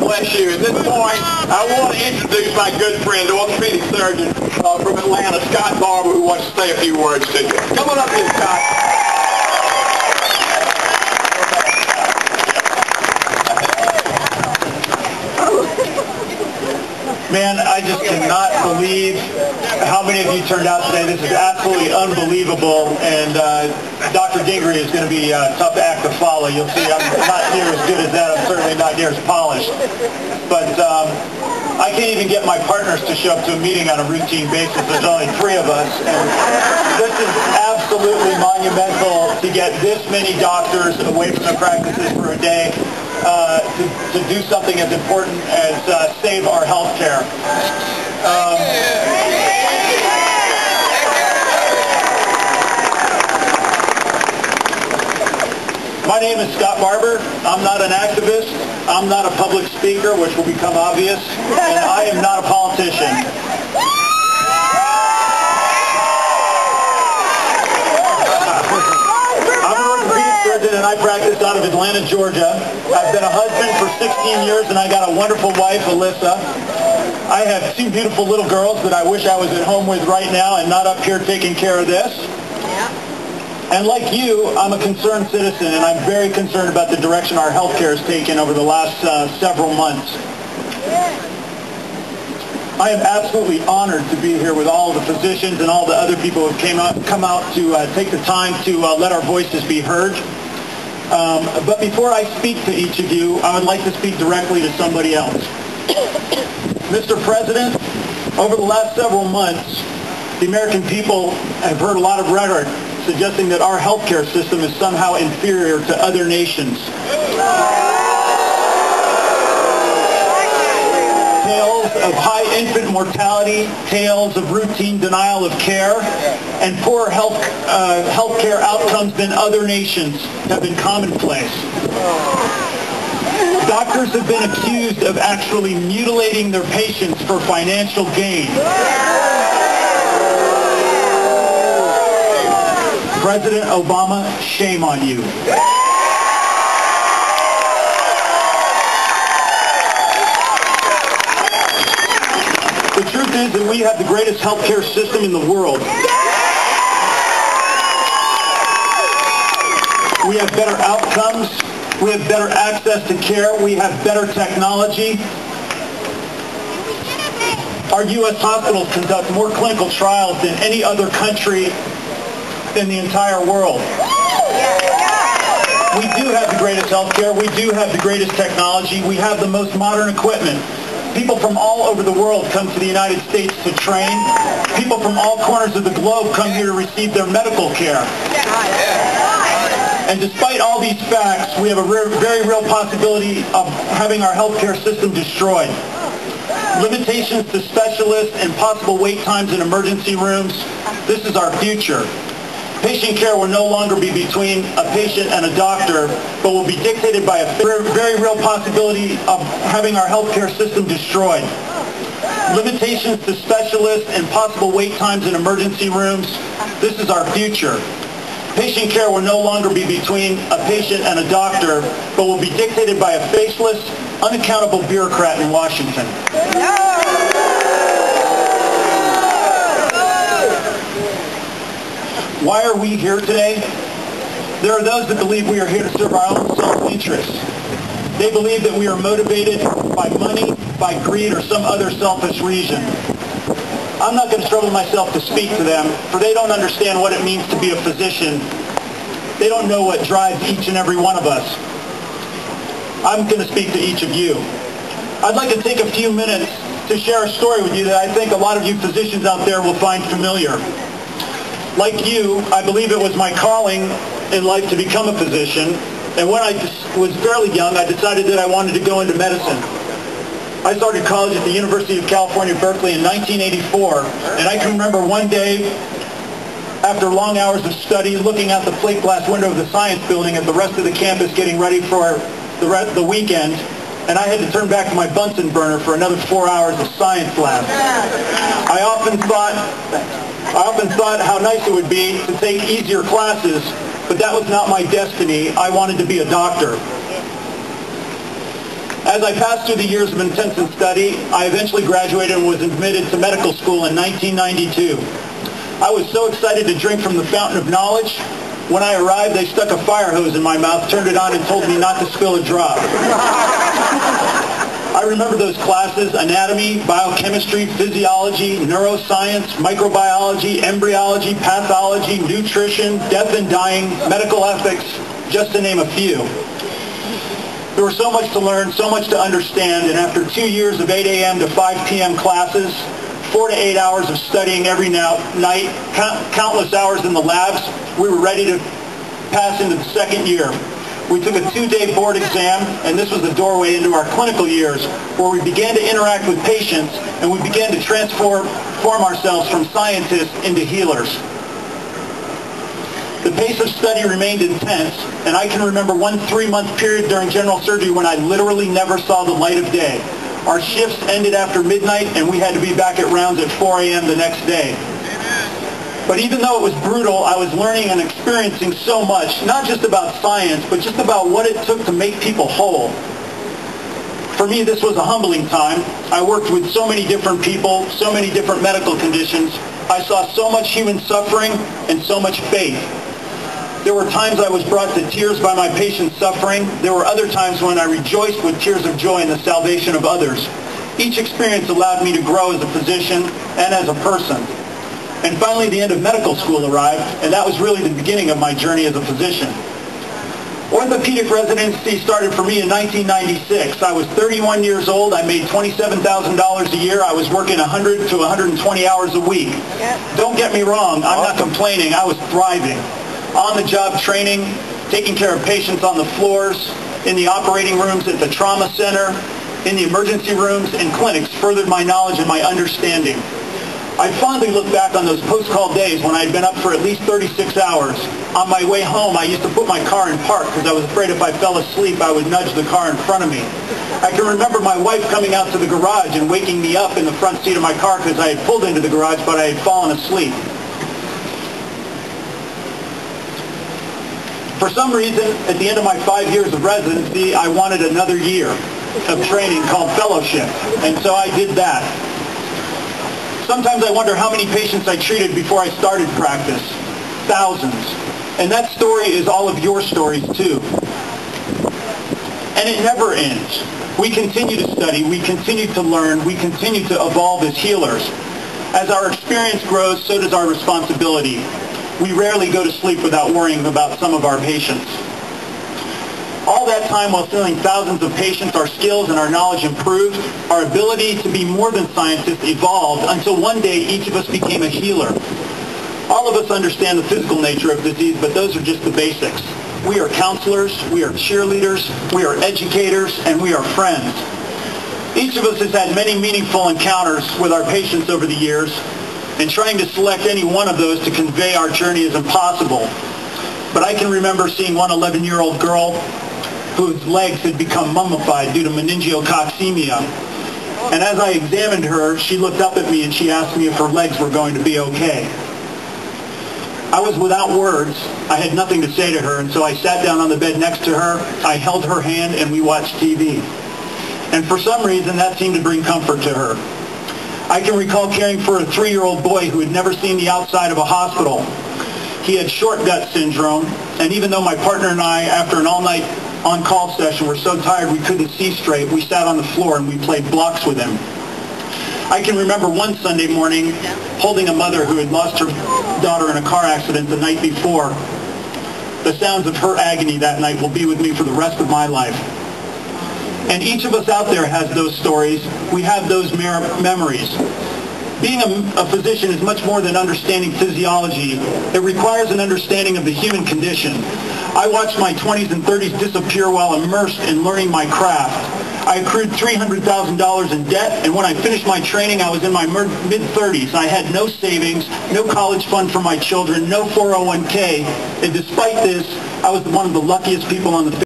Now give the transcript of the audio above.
bless you. At this point, I want to introduce my good friend, orthopedic surgeon from Atlanta, Scott Barber, who wants to say a few words to you. Come on up here, Scott. Man, I just cannot believe how many of you turned out today. This is absolutely unbelievable, and Dr. Dingery is going to be a tough act to follow. You'll see I'm not near as good as that. I'm certainly not near as polished. But I can't even get my partners to show up to a meeting on a routine basis. There's only 3 of us, and this is absolutely monumental to get this many doctors away from their practices for a day. To do something as important as save our health care. My name is Scott Barber. I'm not an activist. I'm not a public speaker, which will become obvious, and I am not a politician. And I practice out of Atlanta, Georgia. I've been a husband for 16 years, and I got a wonderful wife, Alyssa. I have 2 beautiful little girls that I wish I was at home with right now and not up here taking care of this. And like you, I'm a concerned citizen, and I'm very concerned about the direction our healthcare has taken over the last several months. I am absolutely honored to be here with all of the physicians and all the other people who have come out to take the time to let our voices be heard. But before I speak to each of you, I would like to speak directly to somebody else. Mr. President, over the last several months, the American people have heard a lot of rhetoric suggesting that our healthcare system is somehow inferior to other nations. Tales of high infant mortality, tales of routine denial of care, and poor healthcare outcomes than other nations have been commonplace. Doctors have been accused of actually mutilating their patients for financial gain. President Obama, shame on you. The truth is that we have the greatest healthcare system in the world. We have better outcomes. We have better access to care. We have better technology. Our U.S. hospitals conduct more clinical trials than any other country in the entire world. We do have the greatest healthcare. We do have the greatest technology. We have the most modern equipment. People from all over the world come to the United States to train. People from all corners of the globe come here to receive their medical care. And despite all these facts, we have a very real possibility of having our healthcare system destroyed. Limitations to specialists and possible wait times in emergency rooms. This is our future. Patient care will no longer be between a patient and a doctor, but will be dictated by a very real possibility of having our healthcare system destroyed. Limitations to specialists and possible wait times in emergency rooms. This is our future. Patient care will no longer be between a patient and a doctor, but will be dictated by a faceless, unaccountable bureaucrat in Washington. Why are we here today? There are those that believe we are here to serve our own self-interest. They believe that we are motivated by money, by greed, or some other selfish reason. I'm not going to trouble myself to speak to them, for they don't understand what it means to be a physician. They don't know what drives each and every one of us. I'm going to speak to each of you. I'd like to take a few minutes to share a story with you that I think a lot of you physicians out there will find familiar. Like you, I believe it was my calling in life to become a physician, and when I was fairly young, I decided that I wanted to go into medicine. I started college at the University of California, Berkeley in 1984, and I can remember one day, after long hours of study, looking out the plate glass window of the science building at the rest of the campus getting ready for the weekend, and I had to turn back to my Bunsen burner for another 4 hours of science lab. I often thought how nice it would be to take easier classes, but that was not my destiny. I wanted to be a doctor. As I passed through the years of intensive study, I eventually graduated and was admitted to medical school in 1992. I was so excited to drink from the fountain of knowledge. When I arrived, they stuck a fire hose in my mouth, turned it on, and told me not to spill a drop. I remember those classes: anatomy, biochemistry, physiology, neuroscience, microbiology, embryology, pathology, nutrition, death and dying, medical ethics, just to name a few. There was so much to learn, so much to understand, and after 2 years of 8 a.m. to 5 p.m. classes, 4 to 8 hours of studying every night, countless hours in the labs, we were ready to pass into the second year. We took a 2-day board exam, and this was the doorway into our clinical years, where we began to interact with patients, and we began to transform ourselves from scientists into healers. The pace of study remained intense, and I can remember one 3-month period during general surgery when I literally never saw the light of day. Our shifts ended after midnight, and we had to be back at rounds at 4 a.m. the next day. But even though it was brutal, I was learning and experiencing so much, not just about science, but just about what it took to make people whole. For me, this was a humbling time. I worked with so many different people, so many different medical conditions. I saw so much human suffering and so much faith. There were times I was brought to tears by my patients' suffering. There were other times when I rejoiced with tears of joy in the salvation of others. Each experience allowed me to grow as a physician and as a person. And finally, the end of medical school arrived, and that was really the beginning of my journey as a physician. Orthopedic residency started for me in 1996. I was 31 years old. I made $27,000 a year. I was working 100 to 120 hours a week. Don't get me wrong, I'm not complaining. I was thriving. On-the-job training, taking care of patients on the floors, in the operating rooms, at the trauma center, in the emergency rooms and clinics furthered my knowledge and my understanding. I fondly look back on those post-call days when I had been up for at least 36 hours. On my way home, I used to put my car in park because I was afraid if I fell asleep, I would nudge the car in front of me. I can remember my wife coming out to the garage and waking me up in the front seat of my car because I had pulled into the garage, but I had fallen asleep. For some reason, at the end of my 5 years of residency, I wanted another year of training called fellowship, and so I did that. Sometimes I wonder how many patients I treated before I started practice. Thousands. And that story is all of your stories too. And it never ends. We continue to study, we continue to learn, we continue to evolve as healers. As our experience grows, so does our responsibility. We rarely go to sleep without worrying about some of our patients. All that time while seeing thousands of patients, our skills and our knowledge improved. Our ability to be more than scientists evolved until one day each of us became a healer. All of us understand the physical nature of disease, but those are just the basics. We are counselors, we are cheerleaders, we are educators, and we are friends. Each of us has had many meaningful encounters with our patients over the years, and trying to select any one of those to convey our journey is impossible. But I can remember seeing one 11-year-old girl whose legs had become mummified due to meningiococcemia. And as I examined her, she looked up at me and she asked me if her legs were going to be okay. I was without words. I had nothing to say to her, and so I sat down on the bed next to her. I held her hand and we watched TV. And for some reason, that seemed to bring comfort to her. I can recall caring for a 3-year-old boy who had never seen the outside of a hospital. He had short gut syndrome, and even though my partner and I, after an all-night on-call session, were so tired we couldn't see straight, we sat on the floor and we played blocks with him. I can remember one Sunday morning holding a mother who had lost her daughter in a car accident the night before. The sounds of her agony that night will be with me for the rest of my life. And each of us out there has those stories. We have those memories. Being a physician is much more than understanding physiology. It requires an understanding of the human condition. I watched my 20s and 30s disappear while immersed in learning my craft. I accrued $300,000 in debt, and when I finished my training, I was in my mid-30s. I had no savings, no college fund for my children, no 401k, and despite this, I was one of the luckiest people on the